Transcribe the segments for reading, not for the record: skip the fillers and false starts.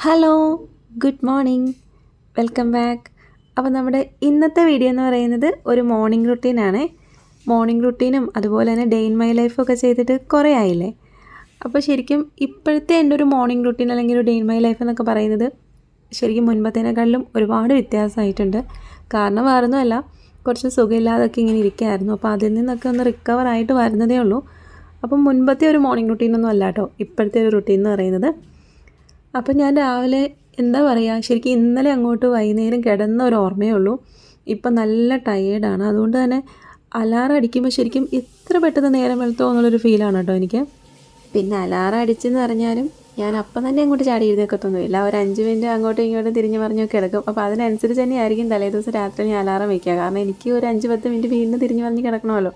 Hello, good morning, welcome back. അപ്പോൾ നമ്മുടെ ഇന്നത്തെ വീഡിയോ എന്ന് പറയുന്നത് ഒരു മോർണിംഗ് റുട്ടീനാണ്. മോർണിംഗ് റുട്ടീനും അതുപോലെ തന്നെ ഡേ ഇൻ മൈ ലൈഫൊക്കെ ചെയ്തിട്ട് കുറേ ആയില്ലേ. അപ്പോൾ ശരിക്കും ഇപ്പോഴത്തെ എൻ്റെ ഒരു മോർണിംഗ് റുട്ടീൻ അല്ലെങ്കിൽ ഒരു ഡേ ഇൻ മൈ ലൈഫ് എന്നൊക്കെ പറയുന്നത് ശരിക്കും മുൻപത്തേനേക്കാളിലും ഒരുപാട് വ്യത്യാസമായിട്ടുണ്ട്. കാരണം വേറൊന്നുമല്ല, കുറച്ച് സുഖമില്ലാതൊക്കെ ഇങ്ങനെ ഇരിക്കുകയായിരുന്നു. അപ്പോൾ അതിൽ നിന്നൊക്കെ ഒന്ന് റിക്കവറായിട്ട് വരുന്നതേ ഉള്ളൂ. അപ്പം മുൻപത്തെ ഒരു മോർണിംഗ് റുട്ടീനൊന്നും അല്ല കേട്ടോ ഇപ്പോഴത്തെ ഒരു റുട്ടീൻ എന്ന് പറയുന്നത്. അപ്പം ഞാൻ രാവിലെ എന്താ പറയുക, ശരിക്കും ഇന്നലെ അങ്ങോട്ട് വൈകുന്നേരം കിടന്ന ഒരു ഓർമ്മയേ ഉള്ളൂ. ഇപ്പം നല്ല ടയേർഡാണ്. അതുകൊണ്ട് തന്നെ അലാറം അടിക്കുമ്പോൾ ശരിക്കും ഇത്ര പെട്ടെന്ന് നേരം വെളുത്തോ എന്നുള്ളൊരു ഫീലാണ് കേട്ടോ എനിക്ക്. പിന്നെ അലാറം അടിച്ചെന്ന് പറഞ്ഞാലും ഞാൻ അപ്പം തന്നെ അങ്ങോട്ട് ചാടി എഴുന്നേൽക്കത്തൊന്നുമില്ല. ഒരു 5 മിനിറ്റ് അങ്ങോട്ടും ഇങ്ങോട്ടും തിരിഞ്ഞ് പറഞ്ഞ് കിടക്കും. അപ്പോൾ അതിനനുസരിച്ച് തന്നെയായിരിക്കും തലേദിവസം രാത്രി ഞാൻ അലാറം വയ്ക്കുക. കാരണം എനിക്ക് ഒരു 5-10 മിനിറ്റ് വീണ്ടും തിരിഞ്ഞ് പറഞ്ഞ് കിടക്കണമല്ലോ.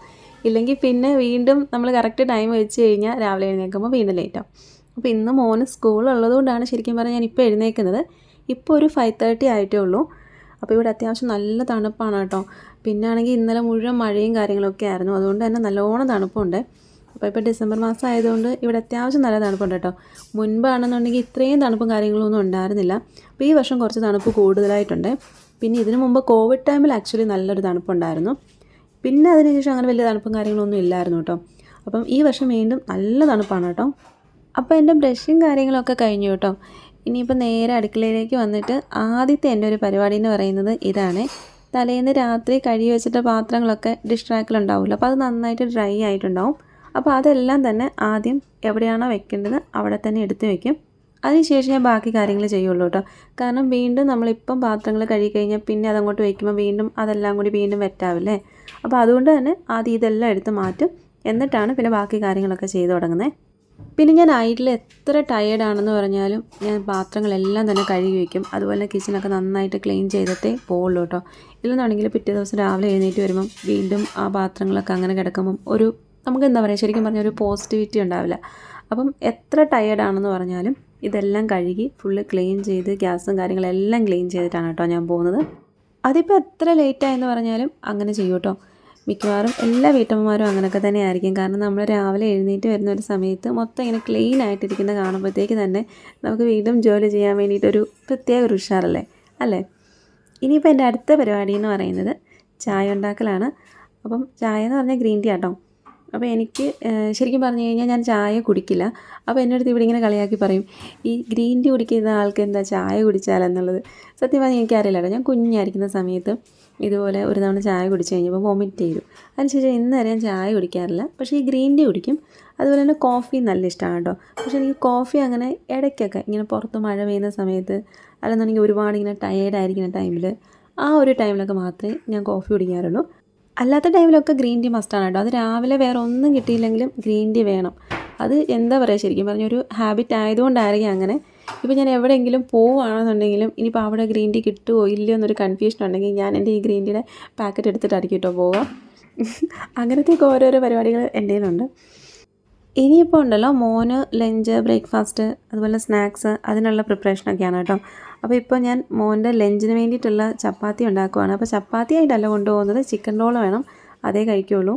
ഇല്ലെങ്കിൽ പിന്നെ വീണ്ടും നമ്മൾ കറക്റ്റ് ടൈം വെച്ച് കഴിഞ്ഞാൽ രാവിലെ എഴുന്നേൽക്കുമ്പോൾ വീണ്ടും ലേറ്റാവും. അപ്പോൾ ഇന്ന് മോന് സ്കൂളുള്ളതുകൊണ്ടാണ് ശരിക്കും പറഞ്ഞാൽ ഞാനിപ്പോൾ എഴുന്നേൽക്കുന്നത്. ഇപ്പോൾ ഒരു 5:30 ആയിട്ടേ ഉള്ളൂ. അപ്പോൾ ഇവിടെ അത്യാവശ്യം നല്ല തണുപ്പാണ് കേട്ടോ. പിന്നെ ആണെങ്കിൽ ഇന്നലെ മുഴുവൻ മഴയും കാര്യങ്ങളൊക്കെ ആയിരുന്നു. അതുകൊണ്ട് തന്നെ നല്ലോണം തണുപ്പുണ്ട്. അപ്പോൾ ഇപ്പോൾ ഡിസംബർ മാസം ആയതുകൊണ്ട് ഇവിടെ അത്യാവശ്യം നല്ല തണുപ്പുണ്ട് കേട്ടോ. മുൻപാണെന്നുണ്ടെങ്കിൽ ഇത്രയും തണുപ്പും കാര്യങ്ങളൊന്നും ഉണ്ടായിരുന്നില്ല. അപ്പോൾ ഈ വർഷം കുറച്ച് തണുപ്പ് കൂടുതലായിട്ടുണ്ട്. പിന്നെ ഇതിനു മുമ്പ് കോവിഡ് ടൈമിൽ ആക്ച്വലി നല്ലൊരു തണുപ്പുണ്ടായിരുന്നു. പിന്നെ അതിനുശേഷം അങ്ങനെ വലിയ തണുപ്പും കാര്യങ്ങളൊന്നും ഇല്ലായിരുന്നു കേട്ടോ. അപ്പം ഈ വർഷം വീണ്ടും നല്ല തണുപ്പാണ് കേട്ടോ. അപ്പോൾ എൻ്റെ ബ്രഷും കാര്യങ്ങളൊക്കെ കഴിഞ്ഞു കേട്ടോ. ഇനിയിപ്പോൾ നേരെ അടുക്കളയിലേക്ക് വന്നിട്ട് ആദ്യത്തെ എൻ്റെ ഒരു പരിപാടി എന്ന് പറയുന്നത് ഇതാണ്. തലേന്ന് രാത്രി കഴുകി വെച്ചിട്ട പാത്രങ്ങളൊക്കെ ഡിഷ് ട്രാക്കിലുണ്ടാവില്ല. അപ്പോൾ അത് നന്നായിട്ട് ഡ്രൈ ആയിട്ടുണ്ടാവും. അപ്പോൾ അതെല്ലാം തന്നെ ആദ്യം എവിടെയാണോ വെക്കേണ്ടത് അവിടെ തന്നെ എടുത്ത് വെക്കും. അതിനുശേഷം ഞാൻ ബാക്കി കാര്യങ്ങൾ ചെയ്യുള്ളൂ കേട്ടോ. കാരണം വീണ്ടും നമ്മളിപ്പം പാത്രങ്ങൾ കഴുകി കഴിഞ്ഞാൽ പിന്നെ അതങ്ങോട്ട് വയ്ക്കുമ്പോൾ വീണ്ടും അതെല്ലാം കൂടി വീണ്ടും വെറ്റാവില്ലേ. അപ്പോൾ അതുകൊണ്ട് തന്നെ ആദ്യം ഇതെല്ലാം എടുത്ത് മാറ്റും. എന്നിട്ടാണ് പിന്നെ ബാക്കി കാര്യങ്ങളൊക്കെ ചെയ്തു തുടങ്ങുന്നത്. പിന്നെ ഞാൻ നൈറ്റിൽ എത്ര ടയേർഡാണെന്ന് പറഞ്ഞാലും ഞാൻ പാത്രങ്ങളെല്ലാം തന്നെ കഴുകി വയ്ക്കും. അതുപോലെ കിച്ചണൊക്കെ നന്നായിട്ട് ക്ലീൻ ചെയ്തിട്ടേ പോവുള്ളൂ കേട്ടോ. ഇല്ലെന്നുണ്ടെങ്കിൽ പിറ്റേ ദിവസം രാവിലെ എഴുന്നേറ്റ് വരുമ്പം വീണ്ടും ആ പാത്രങ്ങളൊക്കെ അങ്ങനെ കിടക്കുമ്പം നമുക്ക് എന്താ പറയുക, ശരിക്കും പറഞ്ഞാൽ ഒരു പോസിറ്റിവിറ്റി ഉണ്ടാവില്ല. അപ്പം എത്ര ടയേർഡാണെന്ന് പറഞ്ഞാലും ഇതെല്ലാം കഴുകി ഫുള്ള് ക്ലീൻ ചെയ്ത് ഗ്യാസും കാര്യങ്ങളെല്ലാം ക്ലീൻ ചെയ്തിട്ടാണ് കേട്ടോ ഞാൻ പോകുന്നത്. അതിപ്പോൾ എത്ര ലേറ്റായെന്ന് പറഞ്ഞാലും അങ്ങനെ ചെയ്യും കേട്ടോ. മിക്കവാറും എല്ലാ വീട്ടമ്മമാരും അങ്ങനെയൊക്കെ തന്നെ ആയിരിക്കും. കാരണം നമ്മൾ രാവിലെ എഴുന്നേറ്റ് വരുന്ന ഒരു സമയത്ത് മൊത്തം ഇങ്ങനെ ക്ലീൻ ആയിട്ടിരിക്കുന്ന കാണുമ്പോഴത്തേക്ക് തന്നെ നമുക്ക് വീണ്ടും ജോലി ചെയ്യാൻ വേണ്ടിയിട്ടൊരു പ്രത്യേക ഒരു ഉഷാറല്ലേ അല്ലേ. ഇനിയിപ്പോൾ എൻ്റെ അടുത്ത പരിപാടി എന്ന് പറയുന്നത് ചായ ഉണ്ടാക്കലാണ്. അപ്പം ചായ എന്ന് പറഞ്ഞാൽ ഗ്രീൻ ടീ ആട്ടോ. അപ്പോൾ എനിക്ക് ശരിക്കും പറഞ്ഞു കഴിഞ്ഞാൽ ഞാൻ ചായ കുടിക്കില്ല. അപ്പോൾ എൻ്റെ അടുത്ത് ഇവിടെ ഇങ്ങനെ കളിയാക്കി പറയും, ഈ ഗ്രീൻ ടീ കുടിക്കുന്ന ആൾക്ക് എന്താ ചായ കുടിച്ചാലെന്നുള്ളത്. സത്യം പറഞ്ഞാൽ എനിക്കറിയില്ല കേട്ടോ. ഞാൻ കുഞ്ഞായിരിക്കുന്ന സമയത്ത് ഇതുപോലെ ഒരു തവണ ചായ കുടിച്ച് കഴിഞ്ഞപ്പോൾ വൊമിറ്റ് ചെയ്തു. അതിനുശേഷം ഇന്ന് വരെ ഞാൻ ചായ കുടിക്കാറില്ല. പക്ഷേ ഈ ഗ്രീൻ ടീ കുടിക്കും. അതുപോലെ തന്നെ കോഫി നല്ല ഇഷ്ടമാണ് കേട്ടോ. പക്ഷേ എനിക്ക് കോഫി അങ്ങനെ ഇടയ്ക്കൊക്കെ ഇങ്ങനെ പുറത്ത് മഴ പെയ്യുന്ന സമയത്ത് അല്ലെന്നുണ്ടെങ്കിൽ ഒരുപാട് ഇങ്ങനെ ടയേർഡായിരിക്കുന്ന ടൈമിൽ ആ ഒരു ടൈമിലൊക്കെ മാത്രമേ ഞാൻ കോഫി കുടിക്കാറുള്ളൂ. അല്ലാത്ത ടൈമിലൊക്കെ ഗ്രീൻ ടീ മസ്റ്റാണ് കേട്ടോ. അത് രാവിലെ വേറെ ഒന്നും കിട്ടിയില്ലെങ്കിലും ഗ്രീൻ ടീ വേണം. അത് എന്താ പറയുക, ശരിക്കും പറഞ്ഞൊരു ഹാബിറ്റ് ആയതുകൊണ്ടായിരിക്കും അങ്ങനെ. ഇപ്പോൾ ഞാൻ എവിടെയെങ്കിലും പോവുകയാണെന്നുണ്ടെങ്കിലും ഇനിയിപ്പോൾ അവിടെ ഗ്രീൻ ടീ കിട്ടുമോ ഇല്ലയോ എന്നൊരു കൺഫ്യൂഷൻ ഉണ്ടെങ്കിൽ ഞാൻ എൻ്റെ ഈ ഗ്രീൻ ടീയുടെ പാക്കറ്റ് എടുത്തിട്ടായിരിക്കും കേട്ടോ പോവുക. അങ്ങനത്തെയൊക്കെ ഓരോരോ പരിപാടികൾ എൻ്റെ കയ്യിലുണ്ട്. ഇനിയിപ്പോൾ ഉണ്ടല്ലോ മോന് ലഞ്ച്, ബ്രേക്ക്ഫാസ്റ്റ്, അതുപോലെ സ്നാക്സ് അതിനുള്ള പ്രിപ്പറേഷനൊക്കെയാണ് കേട്ടോ. അപ്പോൾ ഇപ്പോൾ ഞാൻ മോൻ്റെ ലഞ്ചിന് വേണ്ടിയിട്ടുള്ള ചപ്പാത്തി ഉണ്ടാക്കുവാണ്. അപ്പോൾ ചപ്പാത്തി ആയിട്ടല്ല കൊണ്ടുപോകുന്നത്, ചിക്കൻ റോൾ വേണം, അതേ കഴിക്കുകയുള്ളൂ.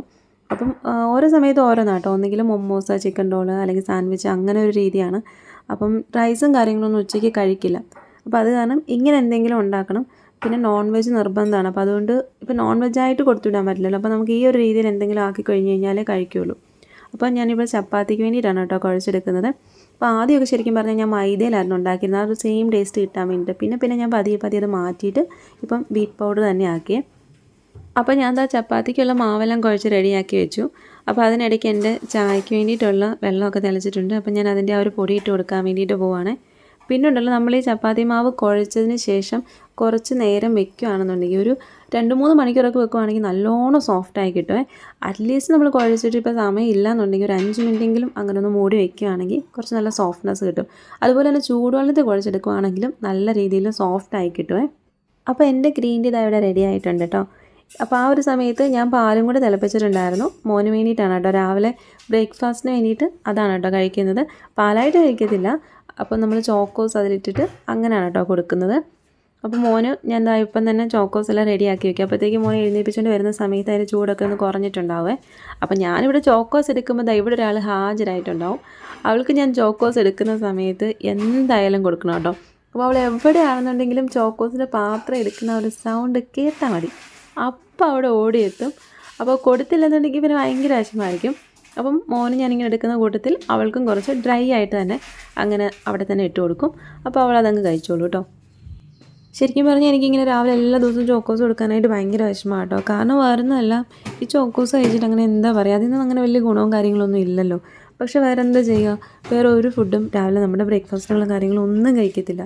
അപ്പം ഓരോ സമയത്ത് ഓരോന്നാട്ടോ. ഒന്നെങ്കിലും മൊമോസ്, ചിക്കൻ റോള് അല്ലെങ്കിൽ സാൻഡ്വിച്ച്, അങ്ങനെ ഒരു രീതിയാണ്. അപ്പം റൈസും കാര്യങ്ങളൊന്നും ഉച്ചയ്ക്ക് കഴിക്കില്ല. അപ്പോൾ അത് കാരണം ഇങ്ങനെ എന്തെങ്കിലും ഉണ്ടാക്കണം. പിന്നെ നോൺ വെജ് നിർബന്ധമാണ്. അപ്പോൾ അതുകൊണ്ട് ഇപ്പോൾ നോൺ വെജായിട്ട് കൊടുത്തുവിടാൻ പറ്റില്ലല്ലോ. അപ്പോൾ നമുക്ക് ഈ ഒരു രീതിയിൽ എന്തെങ്കിലും ആക്കി കഴിഞ്ഞ് കഴിഞ്ഞാലേ കഴിക്കുകയുള്ളൂ. അപ്പോൾ ഞാനിപ്പോൾ ചപ്പാത്തിക്ക് വേണ്ടിയിട്ടാണ് കേട്ടോ കുഴച്ചെടുക്കുന്നത്. അപ്പോൾ ആദ്യമൊക്കെ ശരിക്കും പറഞ്ഞാൽ ഞാൻ മൈദയിലായിരുന്നു ഉണ്ടാക്കിയിരുന്നത്. ആ ഒരു സെയിം ടേസ്റ്റ് കിട്ടാൻ വേണ്ടിയിട്ട്. പിന്നെ ഞാൻ പതിയെ അത് മാറ്റിയിട്ട് ഇപ്പം വീറ്റ് പൗഡർ തന്നെ ആക്കിയേ. അപ്പോൾ ഞാൻ ചപ്പാത്തിക്കുള്ള മാവെല്ലാം കുഴച്ച് റെഡിയാക്കി വെച്ചു. അപ്പോൾ അതിനിടയ്ക്ക് എൻ്റെ ചായക്ക് വേണ്ടിയിട്ടുള്ള വെള്ളമൊക്കെ തിളച്ചിട്ടുണ്ട്. അപ്പോൾ ഞാൻ അതിൻ്റെ ആ ഒരു പൊടി ഇട്ട് കൊടുക്കാൻ വേണ്ടിയിട്ട് പോവുകയാണ്. പിന്നെ ഉണ്ടല്ലോ, നമ്മൾ ഈ ചപ്പാത്തി മാവ് കുഴച്ചതിന് ശേഷം കുറച്ച് നേരം വെക്കുകയാണെന്നുണ്ടെങ്കിൽ ഒരു 2-3 മണിക്കൂറൊക്കെ വെക്കുകയാണെങ്കിൽ നല്ലോണം സോഫ്റ്റായി കിട്ടുമേ. അറ്റ്ലീസ്റ്റ് നമ്മൾ കുഴച്ചിട്ട് ഇപ്പോൾ സമയം ഇല്ലയെന്നുണ്ടെങ്കിൽ ഒരു 5 മിനിറ്റെങ്കിലും അങ്ങനെ ഒന്ന് മൂടി വെക്കുകയാണെങ്കിൽ കുറച്ച് നല്ല സോഫ്റ്റ്നെസ് കിട്ടും. അതുപോലെ തന്നെ ചൂടുവെള്ളത്തിൽ കുഴച്ചെടുക്കുകയാണെങ്കിലും നല്ല രീതിയിൽ സോഫ്റ്റായി കിട്ടുമേ. അപ്പോൾ എൻ്റെ ഗ്രീൻ ടീ ഇവിടെ റെഡി ആയിട്ടുണ്ട് കേട്ടോ. അപ്പോൾ ആ ഒരു സമയത്ത് ഞാൻ പാലും കൂടെ തിളപ്പിച്ചിട്ടുണ്ടായിരുന്നു. മോന് വേണ്ടിയിട്ടാണ് കേട്ടോ രാവിലെ ബ്രേക്ക്ഫാസ്റ്റിന് വേണ്ടിയിട്ട് അതാണ് കേട്ടോ കഴിക്കുന്നത്. പാലായിട്ട് കഴിക്കത്തില്ല. അപ്പോൾ നമ്മൾ ചോക്കോസ് അതിലിട്ടിട്ട് അങ്ങനെയാണ് കേട്ടോ കൊടുക്കുന്നത്. അപ്പോൾ മോന് ഞാൻ ഇപ്പം തന്നെ ചോക്കോസ് എല്ലാം റെഡിയാക്കി വയ്ക്കും. അപ്പോഴത്തേക്ക് മോനെ എഴുന്നേൽപ്പിച്ചുകൊണ്ട് വരുന്ന സമയത്ത് അതിൻ്റെ ചൂടൊക്കെ ഒന്ന് കുറഞ്ഞിട്ടുണ്ടാവേ. അപ്പോൾ ഞാനിവിടെ ചോക്കോസ് എടുക്കുമ്പോൾ ഇവിടെ ഒരാൾ ഹാജരായിട്ടുണ്ടാവും. അവൾക്ക് ഞാൻ ചോക്കോസ് എടുക്കുന്ന സമയത്ത് എന്തായാലും കൊടുക്കണം കേട്ടോ. അപ്പോൾ അവൾ എവിടെയാണെന്നുണ്ടെങ്കിലും ചോക്കോസിൻ്റെ പാത്രം എടുക്കുന്ന ഒരു സൗണ്ട് കേട്ടാൽ മതി, അപ്പം അവിടെ ഓടിയെത്തും. അപ്പോൾ കൊടുത്തില്ലെന്നുണ്ടെങ്കിൽ പിന്നെ ഭയങ്കര വിഷമമായിരിക്കും. അപ്പം മോന് ഞാനിങ്ങനെ എടുക്കുന്ന കൂട്ടത്തിൽ അവൾക്കും കുറച്ച് ഡ്രൈ ആയിട്ട് തന്നെ അങ്ങനെ അവിടെ തന്നെ ഇട്ട് കൊടുക്കും. അപ്പോൾ അവൾ അതങ്ങ് കഴിച്ചോളൂ കേട്ടോ. ശരിക്കും പറഞ്ഞാൽ എനിക്കിങ്ങനെ രാവിലെ എല്ലാ ദിവസവും ചോക്കോസ് കൊടുക്കാനായിട്ട് ഭയങ്കര വിഷമമാണ് കേട്ടോ. കാരണം വേറൊന്നുമല്ല, ഈ ചോക്കോസ് കഴിച്ചിട്ട് അങ്ങനെ എന്താ പറയുക, അതിൽ നിന്നും അങ്ങനെ വലിയ ഗുണവും കാര്യങ്ങളൊന്നും ഇല്ലല്ലോ. പക്ഷെ വേറെ എന്താ ചെയ്യുക, വേറെ ഒരു ഫുഡും രാവിലെ നമ്മുടെ ബ്രേക്ക്ഫാസ്റ്റിനുള്ള കാര്യങ്ങളൊന്നും കഴിക്കത്തില്ല.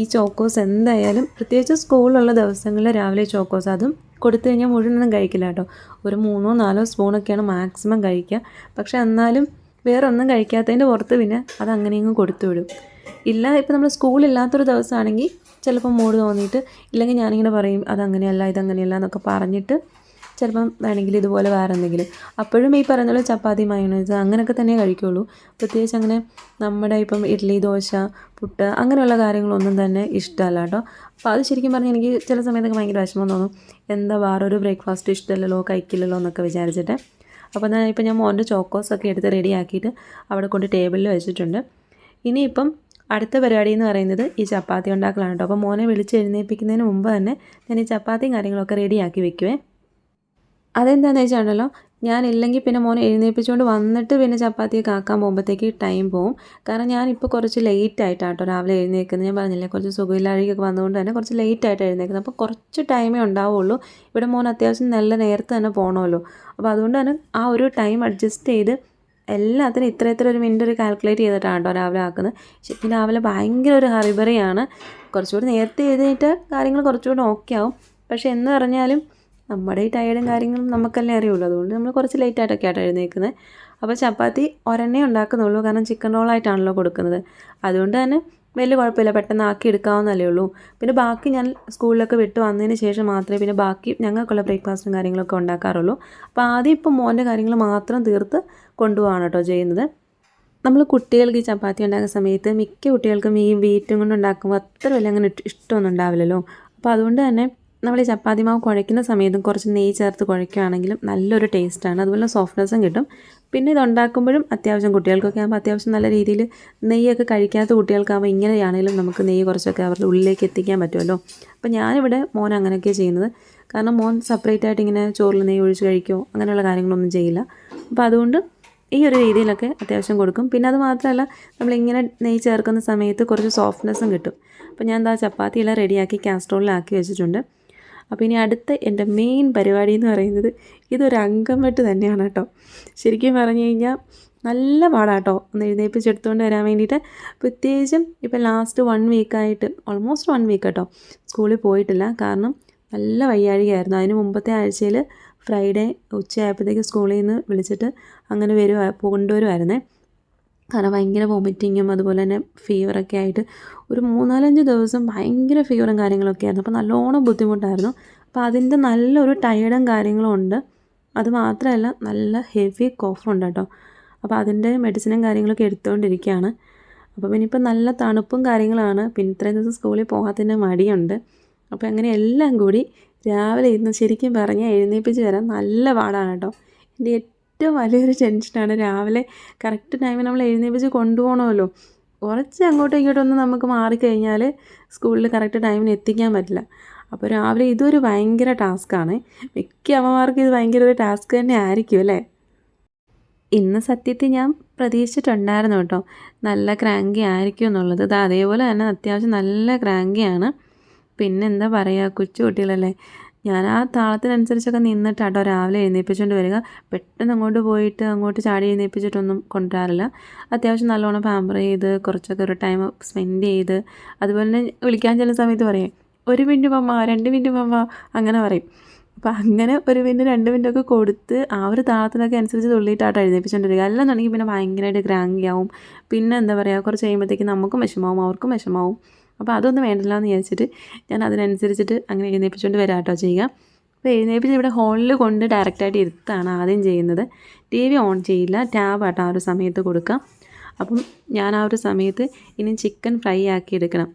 ഈ ചോക്കോസ് എന്തായാലും പ്രത്യേകിച്ച് സ്കൂളിലുള്ള ദിവസങ്ങളിൽ രാവിലെ ചോക്കോസ് അതും കൊടുത്തു കഴിഞ്ഞാൽ മുഴുവനൊന്നും കഴിക്കില്ല കേട്ടോ. ഒരു 3-4 സ്പൂണൊക്കെയാണ് മാക്സിമം കഴിക്കുക. പക്ഷെ എന്നാലും വേറെ ഒന്നും കഴിക്കാത്തതിൻ്റെ പുറത്ത് പിന്നെ അത് അങ്ങനെയങ്ങ് കൊടുത്തു വിടും. ഇല്ല, ഇപ്പോൾ നമ്മൾ സ്കൂളില്ലാത്തൊരു ദിവസമാണെങ്കിൽ ചിലപ്പം മൂഡ് തോന്നിയിട്ട്, ഇല്ലെങ്കിൽ ഞാനിങ്ങനെ പറയും അതങ്ങനെയല്ല ഇതങ്ങനെയല്ല എന്നൊക്കെ പറഞ്ഞിട്ട് ചിലപ്പം വേണമെങ്കിൽ ഇതുപോലെ വേറെ എന്തെങ്കിലും, അപ്പോഴും ഈ പറയുന്ന പോലെ ചപ്പാത്തി മയോണൈസ് അങ്ങനെയൊക്കെ തന്നെ കഴിക്കുള്ളൂ. പ്രത്യേകിച്ച് അങ്ങനെ നമ്മുടെ ഇപ്പം ഇഡ്ഡലി ദോശ പുട്ട് അങ്ങനെയുള്ള കാര്യങ്ങളൊന്നും തന്നെ ഇഷ്ടമല്ല കേട്ടോ. അപ്പോൾ അത് ശരിക്കും പറഞ്ഞാൽ എനിക്ക് ചില സമയത്തൊക്കെ ഭയങ്കര വിഷമം തോന്നും, എന്താ വേറൊരു ബ്രേക്ക്ഫാസ്റ്റ് ഇഷ്ടമല്ലല്ലോ കഴിക്കില്ലല്ലോ എന്നൊക്കെ വിചാരിച്ചിട്ട്. അപ്പോൾ ഞാൻ മോൻ്റെ ചോക്കോസൊക്കെ എടുത്ത് റെഡിയാക്കിയിട്ട് അവിടെ കൊണ്ട് ടേബിളിൽ വെച്ചിട്ടുണ്ട്. ഇനിയിപ്പം അടുത്ത പരിപാടി എന്ന് പറയുന്നത് ഈ ചപ്പാത്തി ഉണ്ടാക്കലാണ് കേട്ടോ. അപ്പോൾ മോനെ വിളിച്ച് എഴുന്നേൽപ്പിക്കുന്നതിന് മുമ്പ് തന്നെ ഞാൻ ഈ ചപ്പാത്തിയും കാര്യങ്ങളൊക്കെ റെഡിയാക്കി വെക്കുവേ. അതെന്താണെന്ന് വെച്ചാണല്ലോ, ഞാനില്ലെങ്കിൽ പിന്നെ മോനെ എഴുന്നേൽപ്പിച്ചുകൊണ്ട് വന്നിട്ട് പിന്നെ ചപ്പാത്തിയൊക്കെ ആക്കാൻ പോകുമ്പോഴത്തേക്ക് ടൈം പോവും. കാരണം ഞാനിപ്പോൾ കുറച്ച് ലേറ്റായിട്ടാണ് കേട്ടോ രാവിലെ എഴുന്നേൽക്കുന്നത്. ഞാൻ പറഞ്ഞില്ലേ, കുറച്ച് സുഖമില്ലാഴികയൊക്കെ വന്നുകൊണ്ട് തന്നെ കുറച്ച് ലേറ്റായിട്ട് എഴുന്നേൽക്കുന്നത്. അപ്പോൾ കുറച്ച് ടൈമേ ഉണ്ടാവുള്ളൂ. ഇവിടെ മോൻ അത്യാവശ്യം നല്ല നേരത്തെ തന്നെ പോകണമല്ലോ. അപ്പോൾ അതുകൊണ്ട് തന്നെ ആ ഒരു ടൈം അഡ്ജസ്റ്റ് ചെയ്ത് എല്ലാത്തിനും ഇത്ര ഒരു മിനിറ്റ് ഒരു കാൽക്കുലേറ്റ് ചെയ്തിട്ടാണ് കേട്ടോ രാവിലെ ആക്കുന്നത്. ശരിക്കും രാവിലെ ഭയങ്കര ഒരു ഹറിബറിയാണ്. കുറച്ചുകൂടി നേരത്തെ എഴുന്നേറ്റ് കാര്യങ്ങൾ കുറച്ചുകൂടി ഓക്കെ ആവും. പക്ഷേ എന്ന് പറഞ്ഞാലും നമ്മുടെ ഈ ടയേർഡും കാര്യങ്ങളും നമുക്കല്ലേ അറിയുള്ളൂ. അതുകൊണ്ട് നമ്മൾ കുറച്ച് ലേറ്റായിട്ടൊക്കെ ആയിട്ട് എഴുന്നേൽക്കുന്നത്. അപ്പോൾ ചപ്പാത്തി ഒരെണ്ണേ ഉണ്ടാക്കുന്നുള്ളൂ, കാരണം ചിക്കൻ റോളായിട്ടാണല്ലോ കൊടുക്കുന്നത്. അതുകൊണ്ട് തന്നെ വലിയ കുഴപ്പമില്ല, പെട്ടെന്ന് ആക്കി എടുക്കാവുന്നതല്ലേ ഉള്ളൂ. പിന്നെ ബാക്കി ഞാൻ സ്കൂളിലൊക്കെ വിട്ട് വന്നതിന് ശേഷം മാത്രമേ പിന്നെ ബാക്കി ഞങ്ങൾക്കുള്ള ബ്രേക്ക്ഫാസ്റ്റും കാര്യങ്ങളൊക്കെ ഉണ്ടാക്കാറുള്ളൂ. അപ്പോൾ ആദ്യം ഇപ്പം മോൻ്റെ കാര്യങ്ങൾ മാത്രം തീർത്ത് കൊണ്ടുപോകാണ് കേട്ടോ ചെയ്യുന്നത്. നമ്മൾ കുട്ടികൾക്ക് ഈ ചപ്പാത്തി ഉണ്ടാക്കുന്ന സമയത്ത് മിക്ക കുട്ടികൾക്കും ഈ വീറ്റും കൊണ്ട് ഉണ്ടാക്കുമ്പോൾ അത്ര വലിയ അങ്ങനെ ഇഷ്ടമൊന്നും ഉണ്ടാവില്ലല്ലോ. അപ്പോൾ അതുകൊണ്ട് തന്നെ നമ്മൾ ഈ ചപ്പാത്തി മാവ് കുഴയ്ക്കുന്ന സമയത്തും കുറച്ച് നെയ്യ് ചേർത്ത് കുഴയ്ക്കുകയാണെങ്കിലും നല്ലൊരു ടേസ്റ്റാണ്, അതുപോലെ സോഫ്റ്റ്നെസ്സും കിട്ടും. പിന്നെ ഇത് ഉണ്ടാക്കുമ്പോഴും അത്യാവശ്യം കുട്ടികൾക്കൊക്കെ ആകുമ്പോൾ അത്യാവശ്യം നല്ല രീതിയിൽ നെയ്യൊക്കെ കഴിക്കാത്ത കുട്ടികൾക്കാകുമ്പോൾ ഇങ്ങനെയാണെങ്കിലും നമുക്ക് നെയ്യ് കുറച്ചൊക്കെ അവരുടെ ഉള്ളിലേക്ക് എത്തിക്കാൻ പറ്റുമല്ലോ. അപ്പോൾ ഞാനിവിടെ മോൻ അങ്ങനെയൊക്കെയാണ് ചെയ്യുന്നത്. കാരണം മോൻ സെപ്പറേറ്റ് ആയിട്ട് ഇങ്ങനെ ചോറിൽ നെയ്യ് ഒഴിച്ച് കഴിക്കുമോ അങ്ങനെയുള്ള കാര്യങ്ങളൊന്നും ചെയ്യില്ല. അപ്പോൾ അതുകൊണ്ട് ഈ ഒരു രീതിയിലൊക്കെ അത്യാവശ്യം കൊടുക്കും. പിന്നെ അത് മാത്രമല്ല, നമ്മളിങ്ങനെ നെയ്യ് ചേർക്കുന്ന സമയത്ത് കുറച്ച് സോഫ്റ്റ്നെസ്സും കിട്ടും. അപ്പോൾ ഞാൻ എന്താ ചപ്പാത്തിയെല്ലാം റെഡിയാക്കി കാസ്ട്രോളിലാക്കി വെച്ചിട്ടുണ്ട്. അപ്പോൾ ഇനി അടുത്ത എൻ്റെ മെയിൻ പരിപാടി എന്ന് പറയുന്നത് ഇതൊരു അംഗം വെട്ട് തന്നെയാണ് കേട്ടോ. ശരിക്കും പറഞ്ഞു കഴിഞ്ഞാൽ നല്ല പാടാട്ടോ ഒന്ന് എഴുന്നേൽപ്പിച്ചെടുത്തുകൊണ്ട് വരാൻ വേണ്ടിയിട്ട്. പ്രത്യേകിച്ചും ഇപ്പോൾ ലാസ്റ്റ് 1 വീക്കായിട്ട്, ഓൾമോസ്റ്റ് 1 വീക്ക് കേട്ടോ സ്കൂളിൽ പോയിട്ടില്ല. കാരണം നല്ല വയ്യാഴികയായിരുന്നു. അതിന് മുമ്പത്തെ ആഴ്ചയിൽ ഫ്രൈഡേ ഉച്ചയായപ്പോഴത്തേക്ക് സ്കൂളിൽ നിന്ന് വിളിച്ചിട്ട് അങ്ങനെ കൊണ്ടുവരുമായിരുന്നേ. കാരണം ഭയങ്കര വോമിറ്റിങ്ങും അതുപോലെ തന്നെ ഫീവറൊക്കെ ആയിട്ട് ഒരു 3-4-5 ദിവസം ഭയങ്കര ഫീവറും കാര്യങ്ങളൊക്കെ ആയിരുന്നു. അപ്പോൾ നല്ലോണം ബുദ്ധിമുട്ടായിരുന്നു. അപ്പോൾ അതിൻ്റെ നല്ലൊരു ടയേർഡും കാര്യങ്ങളും ഉണ്ട്. അതുമാത്രമല്ല നല്ല ഹെവി കോഫുണ്ട് കേട്ടോ. അപ്പോൾ അതിൻ്റെ മെഡിസിനും കാര്യങ്ങളൊക്കെ എടുത്തുകൊണ്ടിരിക്കുകയാണ്. അപ്പോൾ പിന്നെ ഇപ്പോൾ നല്ല തണുപ്പും കാര്യങ്ങളാണ്. പിന്നെ ഇത്രയും ദിവസം സ്കൂളിൽ പോകാത്തതിൻ്റെ മടിയുണ്ട്. അപ്പോൾ അങ്ങനെ എല്ലാം കൂടി രാവിലെ ഇരുന്ന് ശരിക്കും പറഞ്ഞാൽ എഴുന്നേൽപ്പിച്ച് വരാൻ നല്ല പാടാണ് കേട്ടോ. എൻ്റെ ഏറ്റവും വലിയൊരു ടെൻഷനാണ് രാവിലെ കറക്റ്റ് ടൈമിൽ നമ്മൾ എഴുന്നേൽപ്പിച്ച് കൊണ്ടുപോകണമല്ലോ. കുറച്ച് അങ്ങോട്ടും ഇങ്ങോട്ടും ഒന്ന് നമുക്ക് മാറിക്കഴിഞ്ഞാൽ സ്കൂളിൽ കറക്റ്റ് ടൈമിന് എത്തിക്കാൻ പറ്റില്ല. അപ്പോൾ രാവിലെ ഇതൊരു ഭയങ്കര ടാസ്ക്കാണ്. മിക്ക അമ്മമാർക്കും ഇത് ഭയങ്കര ഒരു ടാസ്ക് തന്നെ ആയിരിക്കും അല്ലേ. ഇന്ന് സത്യത്തിൽ ഞാൻ പ്രതീക്ഷിച്ചിട്ടുണ്ടായിരുന്നു കേട്ടോ നല്ല ക്രാങ്കി ആയിരിക്കും എന്നുള്ളത്. ഇത് അതേപോലെ തന്നെ അത്യാവശ്യം നല്ല ക്രാങ്കിയാണ്. പിന്നെ എന്താ പറയുക, കൊച്ചു കുട്ടികളല്ലേ. ഞാൻ ആ താളത്തിനനുസരിച്ചൊക്കെ നിന്നിട്ടാട്ടോ രാവിലെ എഴുന്നേൽപ്പിച്ചുകൊണ്ട് വരിക. പെട്ടെന്ന് അങ്ങോട്ട് പോയിട്ട് അങ്ങോട്ട് ചാടി എഴുന്നേൽപ്പിച്ചിട്ടൊന്നും കൊണ്ടുവരാറില്ല. അത്യാവശ്യം നല്ലോണം പാമ്പർ ചെയ്ത് കുറച്ചൊക്കെ ഒരു ടൈം സ്പെൻഡ് ചെയ്ത്, അതുപോലെ തന്നെ വിളിക്കാൻ ചെല്ലുന്ന സമയത്ത് പറയും 1 മിനിറ്റ് പമ്മ 2 മിനിറ്റ് പമ്മ അങ്ങനെ പറയും. അപ്പോൾ അങ്ങനെ 1 മിനിറ്റ് 2 മിനിറ്റൊക്കെ കൊടുത്ത് ആ ഒരു താളത്തിനൊക്കെ അനുസരിച്ച് തുള്ളിയിട്ടാട്ടോ എഴുന്നേൽപ്പിച്ചുകൊണ്ട് വരിക. അല്ലെന്നുണ്ടെങ്കിൽ പിന്നെ ഭയങ്കരമായിട്ട് ക്രാങ്കിയാവും. പിന്നെ എന്താ പറയുക, കുറച്ച് കഴിയുമ്പോഴത്തേക്ക് നമുക്കും വിഷമാവും അവർക്കും വിഷമാവും. അപ്പോൾ അതൊന്നും വേണ്ടല്ലോ എന്ന് വിചാരിച്ചിട്ട് ഞാൻ അതിനനുസരിച്ചിട്ട് അങ്ങനെ എഴുന്നേൽപ്പിച്ചുകൊണ്ട് വരാം കേട്ടോ ചെയ്യുക. അപ്പോൾ എഴുന്നേൽപ്പിച്ച് ഇവിടെ ഹോളിൽ കൊണ്ട് ഡയറക്റ്റായിട്ട് ഇരുത്താണ് ആദ്യം ചെയ്യുന്നത്. TV ഓൺ ചെയ്യില്ല, ടാബാട്ടോ ആ ഒരു സമയത്ത് കൊടുക്കാം. അപ്പം ഞാൻ ആ ഒരു സമയത്ത് ഇനി ചിക്കൻ ഫ്രൈ ആക്കി എടുക്കണം.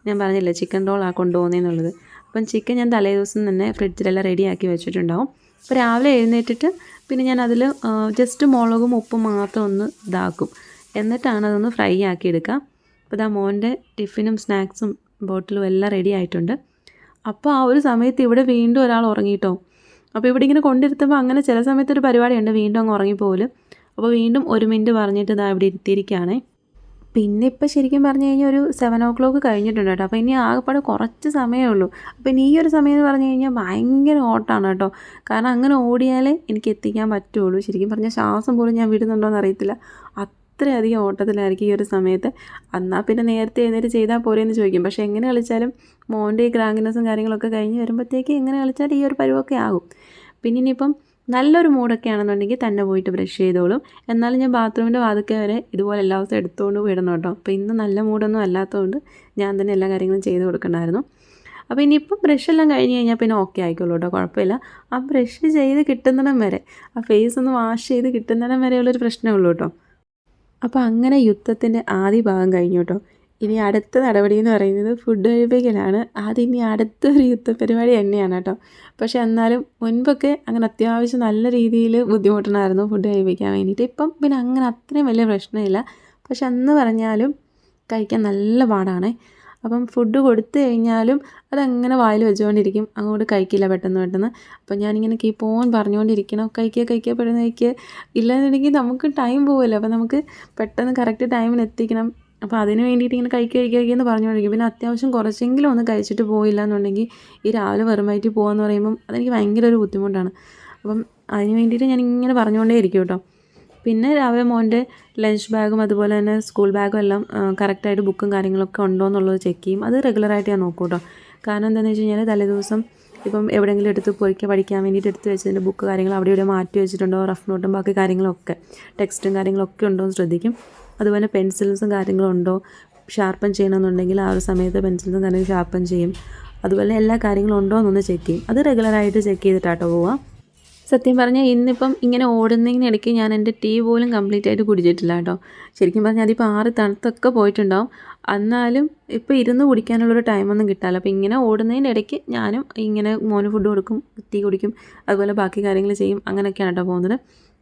ഞാൻ പറഞ്ഞില്ലേ ചിക്കൻ റോളാണ് കൊണ്ടുപോകുന്നതെന്നുള്ളത്. അപ്പം ചിക്കൻ ഞാൻ തലേ ദിവസം തന്നെ ഫ്രിഡ്ജിലെല്ലാം റെഡിയാക്കി വെച്ചിട്ടുണ്ടാവും. അപ്പോൾ രാവിലെ എഴുന്നേറ്റിട്ട് പിന്നെ ഞാൻ അതിൽ ജസ്റ്റ് മുളകും ഉപ്പും മാത്രം ഒന്ന് ഇതാക്കും. എന്നിട്ടാണ് അതൊന്ന് ഫ്രൈ ആക്കി എടുക്കുക. അപ്പോൾ ഇതാ മോൻ്റെ ടിഫിനും സ്നാക്സും ബോട്ടിലും എല്ലാം റെഡി ആയിട്ടുണ്ട്. അപ്പോൾ ആ ഒരു സമയത്ത് ഇവിടെ വീണ്ടും ഒരാൾ ഉറങ്ങിയിട്ടോ. അപ്പോൾ ഇവിടെ ഇങ്ങനെ കൊണ്ടിരുത്തുമ്പോൾ അങ്ങനെ ചില സമയത്തൊരു പരിപാടിയുണ്ട്, വീണ്ടും അങ്ങ് ഉറങ്ങിപ്പോലും. അപ്പോൾ വീണ്ടും 1 മിനിറ്റ് പറഞ്ഞിട്ട് ഇതാ ഇവിടെ ഇരുത്തിയിരിക്കുകയാണേ. പിന്നെ ഇപ്പോൾ ശരിക്കും പറഞ്ഞു കഴിഞ്ഞാൽ ഒരു 7 കഴിഞ്ഞിട്ടുണ്ട് കേട്ടോ. അപ്പോൾ ഇനി ആകെപ്പാടെ കുറച്ച് സമയമേ ഉള്ളൂ. അപ്പോൾ ഇനി ഈ ഒരു സമയം എന്ന് പറഞ്ഞു കഴിഞ്ഞാൽ ഭയങ്കര ഓട്ടമാണ് കേട്ടോ. കാരണം അങ്ങനെ ഓടിയാലേ എനിക്ക് എത്തിക്കാൻ പറ്റുള്ളൂ. ശരിക്കും പറഞ്ഞാൽ ശ്വാസം പോലും ഞാൻ വിടുന്നുണ്ടോ എന്ന് അറിയത്തില്ല, അത്രയധികം ഓട്ടത്തിലായിരിക്കും ഈ ഒരു സമയത്ത്. എന്നാൽ പിന്നെ നേരത്തെ എഴുന്നേറ്റ് ചെയ്താൽ പോരെയെന്ന് ചോദിക്കും. പക്ഷേ എങ്ങനെ കളിച്ചാലും മോൻ്റെ ഈ ക്രാങ്കിനെസ്സും കാര്യങ്ങളൊക്കെ കഴിഞ്ഞ് വരുമ്പോഴത്തേക്ക് എങ്ങനെ കളിച്ചാലും ഈ ഒരു പരുവൊക്കെ ആകും. പിന്നെ ഇനിയിപ്പം നല്ലൊരു മൂഡൊക്കെ ആണെന്നുണ്ടെങ്കിൽ തന്നെ പോയിട്ട് ബ്രഷ് ചെയ്തോളും. എന്നാലും ഞാൻ ബാത്റൂമിൻ്റെ വാതിൽക്കൽ വരെ ഇതുപോലെ എല്ലാ ദിവസവും എടുത്തുകൊണ്ട് വിടണം കേട്ടോ. അപ്പോൾ ഇന്ന് നല്ല മൂഡൊന്നും അല്ലാത്തതുകൊണ്ട് ഞാൻ തന്നെ എല്ലാ കാര്യങ്ങളും ചെയ്ത് കൊടുക്കണമായിരുന്നു. അപ്പോൾ ഇനിയിപ്പം ബ്രഷെല്ലാം കഴിഞ്ഞ് കഴിഞ്ഞാൽ പിന്നെ ഓക്കെ ആയിക്കോളൂ കേട്ടോ, കുഴപ്പമില്ല. ആ ബ്രഷ് ചെയ്ത് കിട്ടുന്നിടം വരെ, ആ ഫേസ് ഒന്ന് വാഷ് ചെയ്ത് കിട്ടുന്നിടം വരെയുള്ളൊരു പ്രശ്നമേ ഉള്ളൂ കേട്ടോ. അപ്പോൾ അങ്ങനെ യുദ്ധത്തിൻ്റെ ആദ്യ ഭാഗം കഴിഞ്ഞു കേട്ടോ. ഇനി അടുത്ത നടപടി എന്ന് പറയുന്നത് ഫുഡ് കഴിപ്പിക്കലാണ്. അതിനി അടുത്തൊരു യുദ്ധപരിപാടി തന്നെയാണ് കേട്ടോ. പക്ഷേ എന്നാലും മുൻപൊക്കെ അങ്ങനെ അത്യാവശ്യം നല്ല രീതിയിൽ ബുദ്ധിമുട്ടണമായിരുന്നു ഫുഡ് കഴിപ്പിക്കാൻ വേണ്ടിയിട്ട്. ഇപ്പം പിന്നെ അങ്ങനെ അത്രയും വലിയ പ്രശ്നമില്ല. പക്ഷെ അന്ന് പറഞ്ഞാലും കഴിക്കാൻ നല്ല പാടാണ്. അപ്പം ഫുഡ് കൊടുത്തു കഴിഞ്ഞാലും അതങ്ങനെ വായിൽ വെച്ചുകൊണ്ടിരിക്കും, അങ്ങോട്ട് കഴിക്കില്ല പെട്ടെന്ന്. അപ്പം ഞാനിങ്ങനെ കീപ്പ് ഓൺ പറഞ്ഞുകൊണ്ടിരിക്കണം, കഴിക്കുക പെട്ടെന്ന് കഴിക്കുക. ഇല്ലാന്നുണ്ടെങ്കിൽ നമുക്ക് ടൈം പോകുമല്ലോ. അപ്പോൾ നമുക്ക് പെട്ടെന്ന് കറക്റ്റ് ടൈമിന് എത്തിക്കണം. അപ്പോൾ അതിന് വേണ്ടിയിട്ട് ഇങ്ങനെ കഴിക്കുക എന്ന് പറഞ്ഞുകൊണ്ടിരിക്കും. പിന്നെ അത്യാവശ്യം കുറച്ചെങ്കിലും ഒന്ന് കഴിച്ചിട്ട് പോയില്ല എന്നുണ്ടെങ്കിൽ ഈ രാവിലെ വെറും വയറ്റിൽ പോകുകയെന്ന് പറയുമ്പം അതെനിക്ക് ഭയങ്കര ഒരു ബുദ്ധിമുട്ടാണ്. അപ്പം അതിന് വേണ്ടിയിട്ട് ഞാനിങ്ങനെ പറഞ്ഞുകൊണ്ടേ ഇരിക്കും കേട്ടോ. പിന്നെ രാവിലെ മോൻ്റെ ലഞ്ച് ബാഗും അതുപോലെ തന്നെ സ്കൂൾ ബാഗും എല്ലാം കറക്റ്റായിട്ട് ബുക്കും കാര്യങ്ങളൊക്കെ ഉണ്ടോ എന്നുള്ളത് ചെക്ക് ചെയ്യും. അത് റെഗുലറായിട്ട് ഞാൻ നോക്കും കേട്ടോ. കാരണം എന്താണെന്ന് വെച്ച് കഴിഞ്ഞാൽ തലേദിവസം ഇപ്പം എവിടെയെങ്കിലും എടുത്ത് പഠിക്കാൻ വേണ്ടിയിട്ട് എടുത്ത് വെച്ചതിൻ്റെ ബുക്ക് കാര്യങ്ങൾ അവിടെ ഇവിടെ മാറ്റി വെച്ചിട്ടുണ്ടോ, റഫ് നോട്ടും ബാക്കി കാര്യങ്ങളൊക്കെ ടെക്സ്റ്റും കാര്യങ്ങളൊക്കെ ഉണ്ടോ എന്ന് ശ്രദ്ധിക്കും. അതുപോലെ പെൻസിൽസും കാര്യങ്ങളും ഉണ്ടോ, ഷാർപ്പൻ ചെയ്യണമെന്നുണ്ടെങ്കിൽ ആ ഒരു സമയത്ത് പെൻസിൽസും കാര്യങ്ങളും ഷാർപ്പൻ ചെയ്യും. അതുപോലെ എല്ലാ കാര്യങ്ങളും ഉണ്ടോ എന്നൊന്ന് ചെക്ക് ചെയ്യും. അത് റെഗുലറായിട്ട് ചെക്ക് ചെയ്തിട്ടാട്ടോ പോവാം. സത്യം പറഞ്ഞാൽ ഇന്നിപ്പം ഇങ്ങനെ ഓടുന്നതിനിടയ്ക്ക് ഞാൻ എൻ്റെ ടീ പോലും കംപ്ലീറ്റ് ആയിട്ട് കുടിച്ചിട്ടില്ല കേട്ടോ. ശരിക്കും പറഞ്ഞാൽ അതിപ്പോൾ 6 തണുത്തൊക്കെ പോയിട്ടുണ്ടാവും. എന്നാലും ഇപ്പോൾ ഇരുന്ന് കുടിക്കാനുള്ളൊരു ടൈമൊന്നും കിട്ടാമല്ലോ. അപ്പോൾ ഇങ്ങനെ ഓടുന്നതിൻ്റെ ഇടയ്ക്ക് ഞാനും ഇങ്ങനെ മോന് ഫുഡ് കൊടുക്കും, ടീ കുടിക്കും, അതുപോലെ ബാക്കി കാര്യങ്ങൾ ചെയ്യും. അങ്ങനെയൊക്കെയാണ് കേട്ടോ പോകുന്നത്.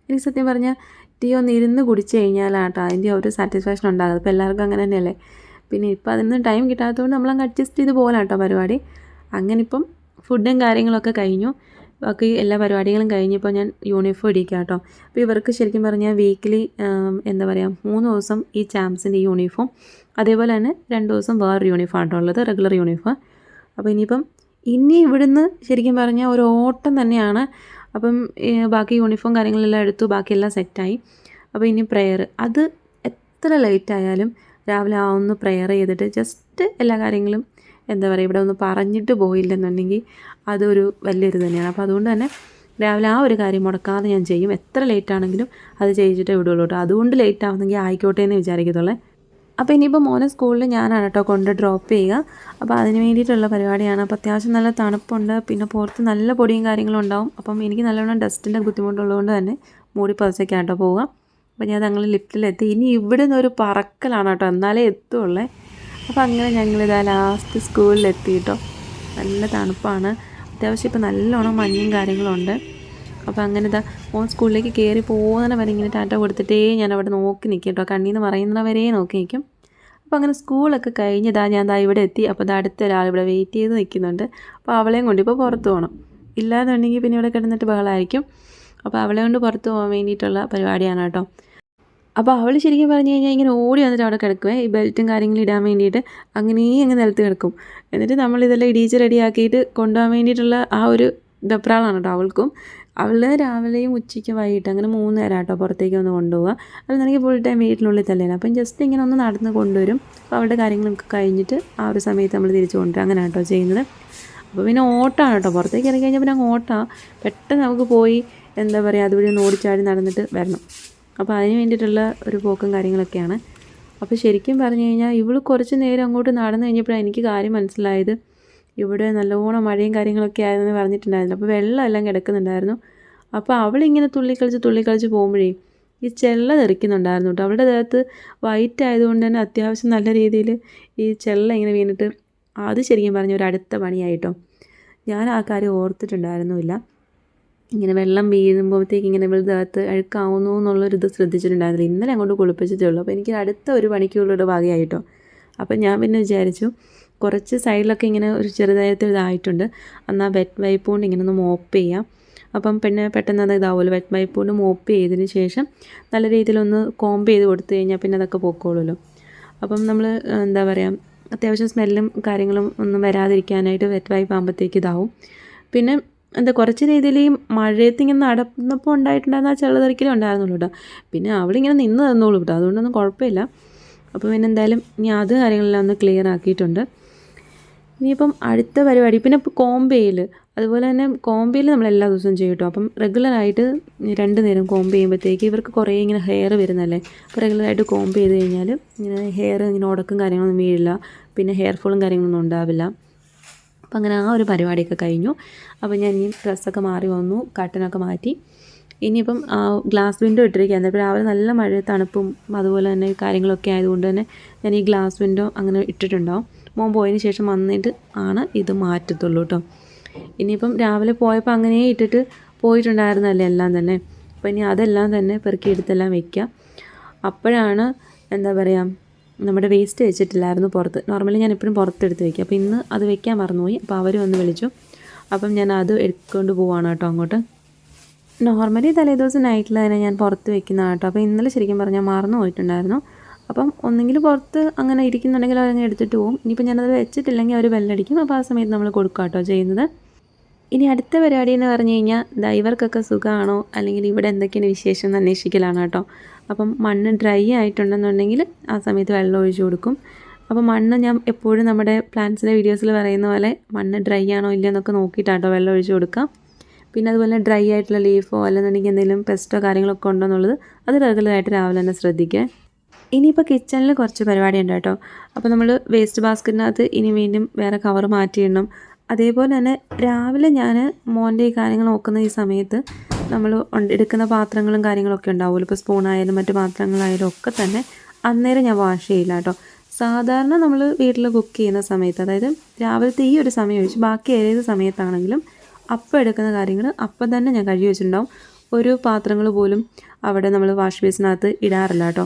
എനിക്ക് സത്യം പറഞ്ഞാൽ ടീ ഒന്ന് ഇരുന്ന് കുടിച്ച് കഴിഞ്ഞാലാട്ടോ അതിൻ്റെ ഒരു സാറ്റിസ്ഫാക്ഷൻ ഉണ്ടാകുന്നത്. ഇപ്പോൾ എല്ലാവർക്കും അങ്ങനെ തന്നെയല്ലേ. പിന്നെ ഇപ്പോൾ അതിനൊന്നും ടൈം കിട്ടാത്തതുകൊണ്ട് നമ്മളങ്ങ് അഡ്ജസ്റ്റ് ചെയ്ത് പോകലാം കേട്ടോ പരിപാടി. അങ്ങനെ ഇപ്പം ഫുഡും കാര്യങ്ങളൊക്കെ കഴിഞ്ഞു, ബാക്കി എല്ലാ പരിപാടികളും കഴിഞ്ഞപ്പോൾ ഞാൻ യൂണിഫോം ഇടിക്കുക കേട്ടോ. അപ്പോൾ ഇവർക്ക് ശരിക്കും പറഞ്ഞാൽ വീക്കിലി 3 ദിവസം ഈ ചാമ്പ്സിൻ്റെ യൂണിഫോം, അതേപോലെ തന്നെ 2 ദിവസം വേറൊരു യൂണിഫോം ആട്ടോ ഉള്ളത്, റെഗുലർ യൂണിഫോം. അപ്പോൾ ഇനി ഇവിടുന്ന് ശരിക്കും പറഞ്ഞാൽ ഒരു ഓട്ടം തന്നെയാണ്. അപ്പം ബാക്കി യൂണിഫോം കാര്യങ്ങളെല്ലാം എടുത്തു, ബാക്കിയെല്ലാം സെറ്റായി. അപ്പോൾ ഇനി പ്രെയർ, അത് എത്ര ലേറ്റ് ആയാലും രാവിലെ ഒന്ന് പ്രെയർ ചെയ്തിട്ട് ജസ്റ്റ് എല്ലാ കാര്യങ്ങളും ഇവിടെ ഒന്ന് പറഞ്ഞിട്ട് പോയില്ലെന്നുണ്ടെങ്കിൽ അതൊരു വലിയൊരു തന്നെയാണ്. അപ്പോൾ അതുകൊണ്ട് തന്നെ രാവിലെ ആ ഒരു കാര്യം മുടക്കാതെ ഞാൻ ചെയ്യും. എത്ര ലേറ്റ് ആണെങ്കിലും അത് ചെയ്യിച്ചിട്ടേ വിടുള്ളൂ കേട്ടോ. അതുകൊണ്ട് ലേറ്റ് ആവുന്നെങ്കിൽ ആയിക്കോട്ടെ എന്ന് വിചാരിക്കത്തുള്ളേ. അപ്പോൾ ഇനിയിപ്പോൾ മോനെ സ്കൂളിൽ ഞാനാണ് കേട്ടോ കൊണ്ട് ഡ്രോപ്പ് ചെയ്യുക. അപ്പോൾ അതിന് വേണ്ടിയിട്ടുള്ള പരിപാടിയാണ്. അപ്പോൾ അത്യാവശ്യം നല്ല തണുപ്പുണ്ട്, പിന്നെ പുറത്ത് നല്ല പൊടിയും കാര്യങ്ങളും ഉണ്ടാവും. അപ്പം എനിക്ക് നല്ലോണം ഡസ്റ്റിൻ്റെ ബുദ്ധിമുട്ടുള്ളതുകൊണ്ട് തന്നെ മൂടി പതച്ചൊക്കെയാണ് കേട്ടോ പോവുക. അപ്പോൾ ഞാൻ ഞങ്ങൾ ലിഫ്റ്റിലെത്തി. ഇനി ഇവിടെ നിന്നൊരു പറക്കലാണ് കേട്ടോ, എന്നാലേ എത്തുള്ളേ. അപ്പോൾ അങ്ങനെ ഞങ്ങളിതാ ലാസ്റ്റ് സ്കൂളിലെത്തി കേട്ടോ. നല്ല തണുപ്പാണ്, അത്യാവശ്യം ഇപ്പോൾ നല്ലോണം മഞ്ഞും കാര്യങ്ങളും ഉണ്ട്. അപ്പോൾ അങ്ങനെ ഇതാ മോൻ സ്കൂളിലേക്ക് കയറി പോകുന്ന വരെ ഇങ്ങനെ ടാറ്റ കൊടുത്തിട്ടേ ഞാൻ അവിടെ നോക്കി നിൽക്കും കേട്ടോ, കണ്ണിൽ നിന്ന് മറയുന്നവരെ നോക്കി നിൽക്കും. അപ്പോൾ അങ്ങനെ സ്കൂളൊക്കെ കഴിഞ്ഞതാ ഞാൻ ഇവിടെ എത്തി. അപ്പോൾ അടുത്ത ഒരാൾ ഇവിടെ വെയിറ്റ് ചെയ്ത് നിൽക്കുന്നുണ്ട്. അപ്പോൾ അവളെയും കൊണ്ട് ഇപ്പോൾ പുറത്ത് പോകണം, ഇല്ലാന്നുണ്ടെങ്കിൽ പിന്നെ ഇവിടെ കിടന്നിട്ട് ബഹളമായിരിക്കും. അപ്പോൾ അവളെ കൊണ്ട് പുറത്ത് പോകാൻ വേണ്ടിയിട്ടുള്ള പരിപാടിയാണ് കേട്ടോ. അപ്പോൾ അവൾ ശരിക്കും പറഞ്ഞു കഴിഞ്ഞാൽ ഇങ്ങനെ ഓടി വന്നിട്ട് അവിടെ കിടക്കുവേ, ഈ ബെൽറ്റും കാര്യങ്ങളും ഇടാൻ വേണ്ടിയിട്ട് അങ്ങ് നിലത്ത് കിടക്കും. എന്നിട്ട് നമ്മളിതെല്ലാം ഇടിച്ച് റെഡിയാക്കിയിട്ട് കൊണ്ടുപോകാൻ വേണ്ടിയിട്ടുള്ള ആ ഒരു വെപ്രാളാണ് കേട്ടോ അവൾക്കും. അവൾ രാവിലെയും ഉച്ചയ്ക്കും വൈകിട്ട് അങ്ങനെ 3 നേരം കേട്ടോ പുറത്തേക്ക് ഒന്ന് കൊണ്ടുപോവുക. അത് എനിക്ക് ഫുൾ ടൈം വീട്ടിനുള്ളിൽ തന്നെയാണ്. അപ്പം ജസ്റ്റ് ഇങ്ങനെ ഒന്ന് നടന്ന് കൊണ്ടുവരും. അപ്പോൾ അവളുടെ കാര്യങ്ങളൊക്കെ കഴിഞ്ഞിട്ട് ആ ഒരു സമയത്ത് നമ്മൾ തിരിച്ചു കൊണ്ടുവരും. അങ്ങനെ കേട്ടോ ചെയ്യുന്നത്. അപ്പോൾ പിന്നെ ഓട്ടമാണ് കേട്ടോ, പുറത്തേക്ക് ഇറങ്ങി കഴിഞ്ഞാൽ പിന്നെ അങ്ങ് ഓട്ടമാണ്. പെട്ടെന്ന് നമുക്ക് പോയി അതുവഴി ഒന്ന് ഓടിച്ചാടി നടന്നിട്ട് വരണം. അപ്പോൾ അതിന് വേണ്ടിയിട്ടുള്ള ഒരു പോക്കും കാര്യങ്ങളൊക്കെയാണ്. അപ്പോൾ ശരിക്കും പറഞ്ഞു കഴിഞ്ഞാൽ ഇവൾ കുറച്ച് നേരം അങ്ങോട്ട് നടന്നു കഴിഞ്ഞപ്പോഴാണ് എനിക്ക് കാര്യം മനസ്സിലായത്. ഇവിടെ നല്ലോണം മഴയും കാര്യങ്ങളൊക്കെ ആയതെന്ന് പറഞ്ഞിട്ടുണ്ടായിരുന്നു. അപ്പോൾ വെള്ളമെല്ലാം കിടക്കുന്നുണ്ടായിരുന്നു. അപ്പോൾ അവളിങ്ങനെ തുള്ളിക്കളിച്ച് പോകുമ്പോഴേ ഈ ചെള്ള തെറിക്കുന്നുണ്ടായിരുന്നു കേട്ടോ. അവളുടെ ദേഹത്ത് വൈറ്റ് ആയതുകൊണ്ട് തന്നെ അത്യാവശ്യം നല്ല രീതിയിൽ ഈ ചെള്ള ഇങ്ങനെ വീണിട്ട് അത് ശരിക്കും പറഞ്ഞ ഒരു അടുത്ത പണിയായിട്ടോ. ഞാൻ ആ കാര്യം ഓർത്തിട്ടുണ്ടായിരുന്നില്ല. ഇങ്ങനെ വെള്ളം വീഴുമ്പോഴത്തേക്ക് ഇങ്ങനെ ഇവളുടെ ദേഹത്ത് അഴുക്കാവുന്നു എന്നുള്ളൊരിത് ശ്രദ്ധിച്ചിട്ടുണ്ടായിരുന്നില്ല. ഇന്നലെ അങ്ങോട്ട് കുളിപ്പിച്ചിട്ടേ ഉള്ളൂ. അപ്പോൾ എനിക്ക് അടുത്ത ഒരു പണിക്കുള്ളൊരു ഭാഗ്യമായിട്ടോ. അപ്പം ഞാൻ പിന്നെ വിചാരിച്ചു കുറച്ച് സൈഡിലൊക്കെ ഇങ്ങനെ ഒരു ചെറുതായിട്ട് ഇതായിട്ടുണ്ട്. എന്നാൽ വെറ്റ് വൈപ്പ് കൊണ്ട് ഇങ്ങനെ ഒന്ന് മോപ്പ് ചെയ്യാം. അപ്പം പിന്നെ പെട്ടെന്ന് അത് ഇതാവുമല്ലോ. വെറ്റ് വൈപ്പ് കൊണ്ട് മോപ്പ് ചെയ്തതിന് ശേഷം നല്ല രീതിയിലൊന്ന് കോംബ് ചെയ്ത് കൊടുത്തു കഴിഞ്ഞാൽ പിന്നെ അതൊക്കെ പൊക്കോളുമല്ലോ. അപ്പം നമ്മൾ എന്താ പറയുക, അത്യാവശ്യം സ്മെല്ലും കാര്യങ്ങളും ഒന്നും വരാതിരിക്കാനായിട്ട് വെറ്റ് വൈപ്പ് ആകുമ്പോഴത്തേക്ക് ഇതാവും. പിന്നെ കുറച്ച് രീതിയിൽ ഈ മഴയത്ത് ഇങ്ങനെ നടന്നപ്പോൾ ഉണ്ടായിട്ടുണ്ടായിരുന്ന ചെറുതെറിക്കലും ഉണ്ടായിരുന്നുള്ളൂ കേട്ടോ. പിന്നെ അവളിങ്ങനെ നിന്ന് തന്നോളൂ കേട്ടോ, അതുകൊണ്ടൊന്നും കുഴപ്പമില്ല. അപ്പോൾ പിന്നെ എന്തായാലും ഇനി അത് കാര്യങ്ങളെല്ലാം ഒന്ന് ക്ലിയർ ആക്കിയിട്ടുണ്ട്. ഇനിയിപ്പം അടുത്ത പരിപാടി പിന്നെ കോംബ് ചെയ്യൽ, അതുപോലെ തന്നെ കോംബ് ചെയ്യൽ നമ്മൾ എല്ലാ ദിവസവും ചെയ്യും കേട്ടോ. അപ്പം റെഗുലറായിട്ട് 2 നേരം കോംബ് ചെയ്യുമ്പോഴത്തേക്ക് ഇവർക്ക് കുറേ ഇങ്ങനെ ഹെയർ വരുന്നല്ലേ. അപ്പോൾ റെഗുലറായിട്ട് കോംബ് ചെയ്ത് കഴിഞ്ഞാൽ ഇങ്ങനെ ഹെയർ ഇങ്ങനെ ഉടക്കും കാര്യങ്ങളൊന്നും വീഴില്ല, പിന്നെ ഹെയർ ഫോളും കാര്യങ്ങളൊന്നും ഉണ്ടാവില്ല. അപ്പം അങ്ങനെ ആ ഒരു പരിപാടിയൊക്കെ കഴിഞ്ഞു. അപ്പോൾ ഞാൻ ഈ ഡ്രസ്സൊക്കെ മാറി വന്നു, കട്ടനൊക്കെ മാറ്റി. ഇനിയിപ്പം ഗ്ലാസ് വിൻഡോ ഇട്ടിരിക്കുകയാണ്. ഇപ്പോൾ രാവിലെ നല്ല മഴ, തണുപ്പും അതുപോലെ തന്നെ കാര്യങ്ങളൊക്കെ ആയതുകൊണ്ട് തന്നെ ഞാൻ ഈ ഗ്ലാസ് വിൻഡോ അങ്ങനെ ഇട്ടിട്ടുണ്ടാവും. മോൻ പോയതിന് ശേഷം വന്നിട്ട് ആണ് ഇത് മാറ്റത്തുള്ളൂ കേട്ടോ. ഇനിയിപ്പം രാവിലെ പോയപ്പോൾ അങ്ങനെ ഇട്ടിട്ട് പോയിട്ടുണ്ടായിരുന്നല്ലേ എല്ലാം തന്നെ. അപ്പോൾ ഇനി അതെല്ലാം തന്നെ പെറുക്കി എടുത്തെല്ലാം വയ്ക്കുക. അപ്പോഴാണ് എന്താ പറയുക, നമ്മുടെ വേസ്റ്റ് വെച്ചിട്ടില്ലായിരുന്നു പുറത്ത്. നോർമലി ഞാൻ എപ്പോഴും പുറത്തെടുത്ത് വയ്ക്കുക. അപ്പോൾ ഇന്ന് അത് വെക്കാൻ മറന്നുപോയി. അപ്പോൾ അവർ വന്ന് വിളിച്ചു. അപ്പം ഞാൻ അത് എടുത്തുകൊണ്ട് പോവാണ് കേട്ടോ അങ്ങോട്ട്. നോർമലി തലേദിവസം നൈറ്റിൽ തന്നെ ഞാൻ പുറത്ത് വെക്കുന്നതാണ് കേട്ടോ. അപ്പോൾ ഇന്നലെ ശരിക്കും പറഞ്ഞാൽ മറന്നു പോയിട്ടുണ്ടായിരുന്നു. അപ്പം ഒന്നെങ്കിൽ പുറത്ത് അങ്ങനെ ഇരിക്കുന്നുണ്ടെങ്കിൽ അവരങ്ങനെ എടുത്തിട്ട് പോകും. ഇനിയിപ്പോൾ ഞാനത് വെച്ചിട്ടില്ലെങ്കിൽ അവർ ബെല്ലടിക്കും. അപ്പോൾ ആ സമയത്ത് നമ്മൾ കൊടുക്കുക കേട്ടോ ചെയ്യുന്നത്. ഇനി അടുത്ത പരിപാടി എന്ന് പറഞ്ഞു കഴിഞ്ഞാൽ ഇവർക്കൊക്കെ സുഖമാണോ അല്ലെങ്കിൽ ഇവിടെ എന്തൊക്കെയാണ് വിശേഷം എന്ന് അന്വേഷിക്കലാണ് കേട്ടോ. അപ്പം മണ്ണ് ഡ്രൈ ആയിട്ടുണ്ടെന്നുണ്ടെങ്കിൽ ആ സമയത്ത് വെള്ളം ഒഴിച്ച് കൊടുക്കും. അപ്പോൾ മണ്ണ് ഞാൻ എപ്പോഴും നമ്മുടെ പ്ലാന്റ്സിലെ വീഡിയോസിൽ പറയുന്ന പോലെ മണ്ണ് ഡ്രൈ ആണോ ഇല്ലയോ എന്നൊക്കെ നോക്കിയിട്ടാട്ടോ വെള്ളം ഒഴിച്ച് കൊടുക്കാം. പിന്നെ അതുപോലെ ഡ്രൈ ആയിട്ടുള്ള ലീഫോ അല്ലെന്നുണ്ടെങ്കിൽ എന്തെങ്കിലും പെസ്റ്റോ കാര്യങ്ങളൊക്കെ ഉണ്ടോ എന്നുള്ളത് അത് റെഗുലറായിട്ട് രാവിലെ തന്നെ ശ്രദ്ധിക്കുക. ഇനിയിപ്പോൾ കിച്ചണിൽ കുറച്ച് പരിപാടി ഉണ്ട് കേട്ടോ. അപ്പോൾ നമ്മൾ വേസ്റ്റ് ബാസ്ക്കറ്റിനകത്ത് ഇനി വീണ്ടും വേറെ കവർ മാറ്റിയിടണം. അതേപോലെ തന്നെ രാവിലെ ഞാൻ മോൻ്റെ ഈ കാര്യങ്ങൾ നോക്കുന്ന ഈ സമയത്ത് നമ്മൾ എടുക്കുന്ന പാത്രങ്ങളും കാര്യങ്ങളൊക്കെ ഉണ്ടാവുമല്ലോ. ഇപ്പോൾ സ്പൂണായാലും മറ്റു പാത്രങ്ങളായാലും ഒക്കെ തന്നെ അന്നേരം ഞാൻ വാഷ് ചെയ്യില്ല കേട്ടോ. സാധാരണ നമ്മൾ വീട്ടിൽ കുക്ക് ചെയ്യുന്ന സമയത്ത്, അതായത് രാവിലത്തെ ഈ ഒരു സമയം ഒഴിച്ച് ബാക്കി ഏത് സമയത്താണെങ്കിലും അപ്പം എടുക്കുന്ന കാര്യങ്ങൾ അപ്പം തന്നെ ഞാൻ കഴുകി വെച്ചിട്ടുണ്ടാവും. ഒരു പാത്രങ്ങൾ പോലും അവിടെ നമ്മൾ വാഷ് ബേസിനകത്ത് ഇടാറില്ല കേട്ടോ.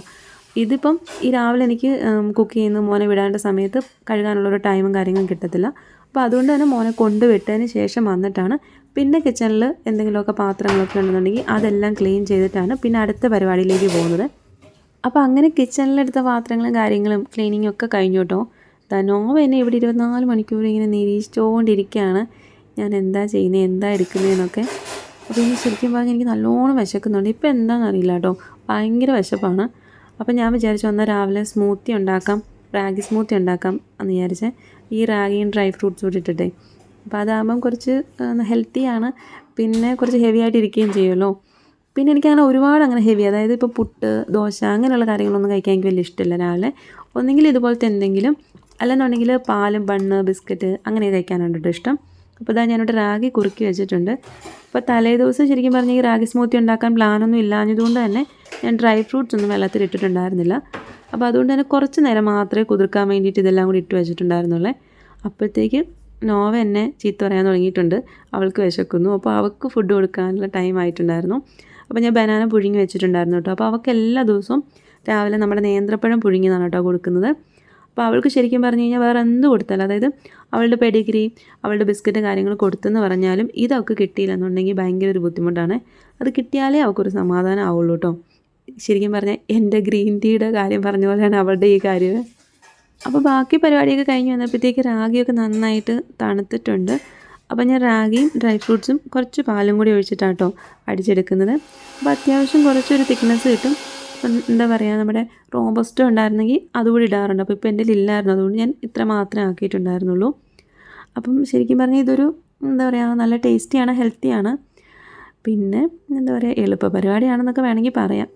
ഇതിപ്പം ഈ രാവിലെ എനിക്ക് കുക്ക് ചെയ്യുന്ന മോനെ വിടേണ്ട സമയത്ത് കഴുകാനുള്ളൊരു ടൈമും കാര്യങ്ങളും കിട്ടത്തില്ല. അപ്പോൾ അതുകൊണ്ട് തന്നെ മോനെ കൊണ്ടുവിട്ടതിന് ശേഷം വന്നിട്ടാണ് പിന്നെ കിച്ചണിൽ എന്തെങ്കിലുമൊക്കെ പാത്രങ്ങളൊക്കെ ഉണ്ടെന്നുണ്ടെങ്കിൽ അതെല്ലാം ക്ലീൻ ചെയ്തിട്ടാണ് പിന്നെ അടുത്ത പരിപാടിയിലേക്ക് പോകുന്നത്. അപ്പോൾ അങ്ങനെ കിച്ചണിലെടുത്ത പാത്രങ്ങളും കാര്യങ്ങളും ക്ലീനിങ്ങും ഒക്കെ കഴിഞ്ഞു കേട്ടോ. നോവ എന്നെ ഇവിടെ 24 മണിക്കൂർ ഇങ്ങനെ നിരീക്ഷിച്ചുകൊണ്ടിരിക്കുകയാണ് ഞാൻ എന്താ ചെയ്യുന്നത്, എന്താ എടുക്കുന്നതെന്നൊക്കെ. അപ്പോൾ ഇനി ശരിക്കും പറഞ്ഞാൽ എനിക്ക് നല്ലോണം വിശക്കുന്നുണ്ട്. ഇപ്പോൾ എന്താണെന്നറിയില്ല കേട്ടോ, ഭയങ്കര വിശപ്പാണ്. അപ്പോൾ ഞാൻ വിചാരിച്ചു എന്നാൽ രാവിലെ സ്മൂത്തി ഉണ്ടാക്കാം, റാഗി സ്മൂത്തി ഉണ്ടാക്കാം എന്ന് വിചാരിച്ചേ. ഈ റാഗിയും ഡ്രൈ ഫ്രൂട്ട്സ് കൂടി ഇട്ടിട്ടേ. അപ്പോൾ അതാകുമ്പം കുറച്ച് ഹെൽത്തിയാണ്, പിന്നെ കുറച്ച് ഹെവി ആയിട്ട് ഇരിക്കുകയും ചെയ്യുമല്ലോ. പിന്നെ എനിക്കങ്ങനെ ഒരുപാട് അങ്ങനെ ഹെവി, അതായത് ഇപ്പോൾ പുട്ട്, ദോശ അങ്ങനെയുള്ള കാര്യങ്ങളൊന്നും കഴിക്കാൻ എനിക്ക് വലിയ ഇഷ്ടമില്ല രാവിലെ. ഒന്നെങ്കിൽ ഇതുപോലത്തെ എന്തെങ്കിലും, അല്ലെന്നുണ്ടെങ്കിൽ പാലും ബണ്ണ് ബിസ്ക്കറ്റ് അങ്ങനെ കഴിക്കാനാണ് കേട്ടോ ഇഷ്ടം. അപ്പോൾ ഇതാ ഞാനിവിടെ റാഗി കുറുക്കി വെച്ചിട്ടുണ്ട്. അപ്പോൾ തലേ ദിവസം ശരിക്കും പറഞ്ഞാൽ ഈ റാഗി സ്മൂത്തി ഉണ്ടാക്കാൻ പ്ലാനൊന്നും ഇല്ലാഞ്ഞതുകൊണ്ട് തന്നെ ഞാൻ ഡ്രൈ ഫ്രൂട്ട്സ് ഒന്നും വെള്ളത്തിൽ ഇട്ടിട്ടുണ്ടായിരുന്നില്ല. അപ്പോൾ അതുകൊണ്ട് തന്നെ കുറച്ച് നേരം മാത്രമേ കുതിർക്കാൻ വേണ്ടിയിട്ട് ഇതെല്ലാം കൂടി ഇട്ട് വെച്ചിട്ടുണ്ടായിരുന്നുള്ളേ. അപ്പോഴത്തേക്ക് നോവ എന്നെ ചീത്ത പറയാൻ തുടങ്ങിയിട്ടുണ്ട്, അവൾക്ക് വിശക്കുന്നു. അപ്പോൾ അവൾക്ക് ഫുഡ് കൊടുക്കാനുള്ള ടൈം ആയിട്ടുണ്ടായിരുന്നു. അപ്പോൾ ഞാൻ ബനാന പുഴുങ്ങി വെച്ചിട്ടുണ്ടായിരുന്നു കേട്ടോ. അപ്പോൾ അവൾക്ക് എല്ലാ ദിവസവും രാവിലെ നമ്മുടെ നേന്ത്രപ്പഴം പുഴുങ്ങിയതാണ് കേട്ടോ കൊടുക്കുന്നത്. അപ്പോൾ അവൾക്ക് ശരിക്കും പറഞ്ഞു കഴിഞ്ഞാൽ വേറെ എന്ത് കൊടുത്താലും, അതായത് അവളുടെ പെഡിഗ്രി, അവളുടെ ബിസ്ക്കറ്റ് കാര്യങ്ങൾ കൊടുത്തെന്ന് പറഞ്ഞാലും ഇതൊക്കെ കിട്ടിയില്ലെന്നുണ്ടെങ്കിൽ ഭയങ്കര ഒരു ബുദ്ധിമുട്ടാണ്. അത് കിട്ടിയാലേ അവൾക്കൊരു സമാധാനം ആവുള്ളൂ കേട്ടോ. ശരിക്കും പറഞ്ഞാൽ എൻ്റെ ഗ്രീൻ ടീയുടെ കാര്യം പറഞ്ഞ പോലെയാണ് അവളുടെ ഈ കാര്യം. അപ്പോൾ ബാക്കി പരിപാടിയൊക്കെ കഴിഞ്ഞ് വന്നപ്പോഴത്തേക്ക് റാഗിയൊക്കെ നന്നായിട്ട് തണുത്തിട്ടുണ്ട്. അപ്പോൾ ഞാൻ റാഗിയും ഡ്രൈ ഫ്രൂട്ട്സും കുറച്ച് പാലും കൂടി ഒഴിച്ചിട്ടാണ് കേട്ടോ അടിച്ചെടുക്കുന്നത്. അപ്പോൾ അത്യാവശ്യം കുറച്ചൊരു തിക്നെസ് കിട്ടും. എന്താ പറയുക, നമ്മുടെ റോബസ്റ്റോ ഉണ്ടായിരുന്നെങ്കിൽ അതുകൂടി ഇടാറുണ്ട്. അപ്പോൾ ഇപ്പോൾ എൻ്റെ ഇല്ലായിരുന്നു, അതുകൊണ്ട് ഞാൻ ഇത്ര മാത്രമേ ആക്കിയിട്ടുണ്ടായിരുന്നുള്ളൂ. അപ്പം ശരിക്കും പറഞ്ഞാൽ ഇതൊരു എന്താ പറയുക, നല്ല ടേസ്റ്റിയാണ്, ഹെൽത്തിയാണ്, പിന്നെ എന്താ പറയുക എളുപ്പ പരിപാടിയാണെന്നൊക്കെ വേണമെങ്കിൽ പറയാം.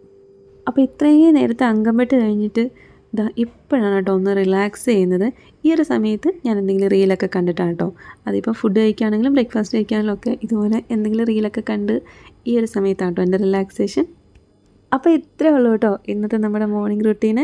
അപ്പോൾ ഇത്രയും നേരത്തെ അങ്കംപെട്ട് കഴിഞ്ഞിട്ട് ഇതാ ഇപ്പോഴാണ് കേട്ടോ ഒന്ന് റിലാക്സ് ചെയ്യുന്നത്. ഈ ഒരു സമയത്ത് ഞാൻ എന്തെങ്കിലും റീലൊക്കെ കണ്ടിട്ടാണ് കേട്ടോ. അതിപ്പോൾ ഫുഡ് കഴിക്കുകയാണെങ്കിലും ബ്രേക്ക്ഫാസ്റ്റ് കഴിക്കുകയാണെങ്കിലും ഒക്കെ ഇതുപോലെ എന്തെങ്കിലും റീലൊക്കെ കണ്ട് ഈ ഒരു സമയത്താണ് കേട്ടോ എൻ്റെ റിലാക്സേഷൻ. അപ്പോൾ ഇത്രയേ ഉള്ളൂ കേട്ടോ ഇന്നത്തെ നമ്മുടെ മോർണിംഗ് റുട്ടീന്.